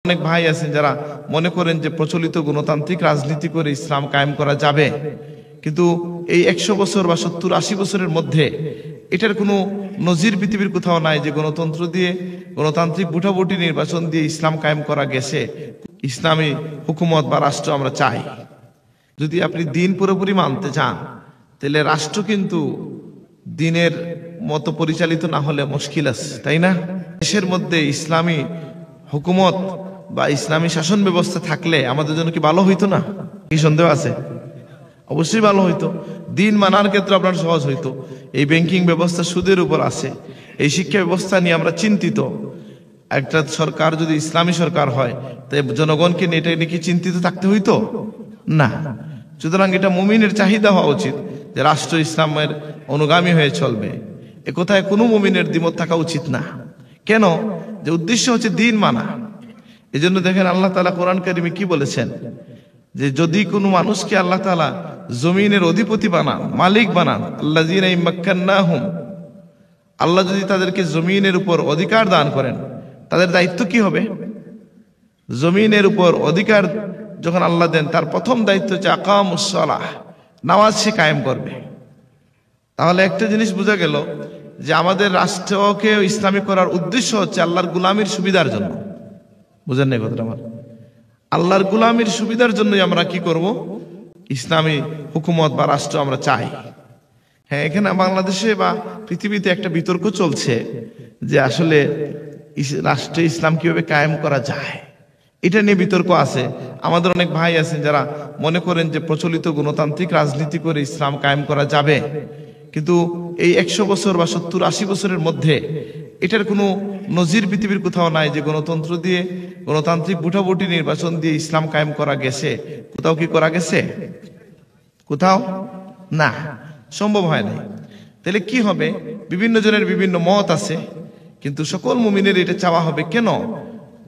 অনেক ভাই আছেন যারা মনে করেন যে প্রচলিত গণতান্ত্রিক রাজনীতি করে ইসলাম কায়েম করা যাবে, কিন্তু এই 100 বছর বা 70-80 বছরের মধ্যে এটার কোনো নজির পৃথিবীর কোথাও নাই যে গণতন্ত্র দিয়ে, গণতান্ত্রিক ভোটাভুটি নির্বাচন দিয়ে ইসলাম কায়েম করা গেছে। ইসলামী হুকুমত বা রাষ্ট্র আমরা চাই। যদি আপনি দিন পুরোপুরি মানতে চান তাহলে রাষ্ট্র কিন্তু দিনের মতো পরিচালিত না হলে মুশকিল আছে, তাই না? দেশের মধ্যে ইসলামী হুকুমত বা ইসলামী শাসন ব্যবস্থা থাকলে আমাদের জন্য কি ভালো হইতো না? কি সন্দেহ আছে? অবশ্যই ভালো হইতো। দিন মানার ক্ষেত্রে আপনার সহজ হইতো। এই ব্যাংকিং ব্যবস্থা সুদের উপর আছে, এই শিক্ষা ব্যবস্থা নিয়ে আমরা চিন্তিত। একটা সরকার যদি ইসলামী সরকার হয় তাই জনগণকে নিয়ে এটা নিয়ে কি চিন্তিত থাকতে হইতো না। সুতরাং এটা মুমিনের চাহিদা হওয়া উচিত যে রাষ্ট্র ইসলামের অনুগামী হয়ে চলবে। এ কথায় কোনো মুমিনের দ্বিমত থাকা উচিত না। কেন? যে উদ্দেশ্য হচ্ছে দিন মানা। এই জন্য দেখেন আল্লাহ তাআলা কোরআন কারিমে কি বলেছেন, যে যদি কোনো মানুষকে আল্লাহ তাআলা জমিনের অধিপতি বানান, মালিক বানান, আল্লাযীনা ইম্মাক্কান্নাহুম, আল্লাহ যদি তাদেরকে জমিনের উপর অধিকার দান করেন, তাদের দায়িত্ব কি হবে? জমিনের উপর অধিকার যখন আল্লাহ দেন, তার প্রথম দায়িত্ব হচ্ছে আকামুস সালাহ, নামাজ সে কায়েম করবে। তাহলে একটা জিনিস বোঝা গেল যে আমাদের রাষ্ট্রকে ইসলামী করার উদ্দেশ্য হচ্ছে আল্লাহর গোলামির সুবিধার জন্য। বুঝেন না কথাটা আমার? আল্লাহর গোলামির সুবিধার জন্যই আমরা কি করব? ইসলামী হুকুমত বা রাষ্ট্র আমরা চাই। হ্যাঁ, এখানে বাংলাদেশে বা পৃথিবীতে একটা বিতর্ক চলছে যে আসলে রাষ্ট্রে ইসলাম কিভাবে কায়েম করা যায়, এটা নিয়ে বিতর্ক আছে। আমাদের অনেক ভাই আছেন যারা মনে করেন যে প্রচলিত গণতান্ত্রিক রাজনীতি করে ইসলাম কায়েম করা যাবে, কিন্তু এই 100 বছর বা 70-80 বছরের মধ্যে এটার কোনো নজির পৃথিবীর কোথাও নাই যে গণতন্ত্র দিয়ে, গণতান্ত্রিক ভোটাভুটি নির্বাচন দিয়ে ইসলাম কায়েম করা গেছে। কোথাও কি করা গেছে? কোথাও না, সম্ভব হয় নাই। তাহলে কি হবে? বিভিন্ন জনের বিভিন্ন মত আছে, কিন্তু সকল মুমিনের এটা চাওয়া হবে কেন?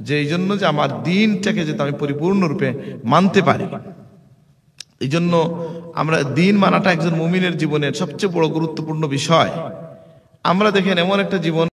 যে এই জন্য যে আমার দিনটাকে যাতে আমি পরিপূর্ণরূপে মানতে পারি। এই জন্য আমরা দিন মানাটা একজন মুমিনের জীবনের সবচেয়ে বড় গুরুত্বপূর্ণ বিষয়। আমরা দেখেন এমন একটা জীবন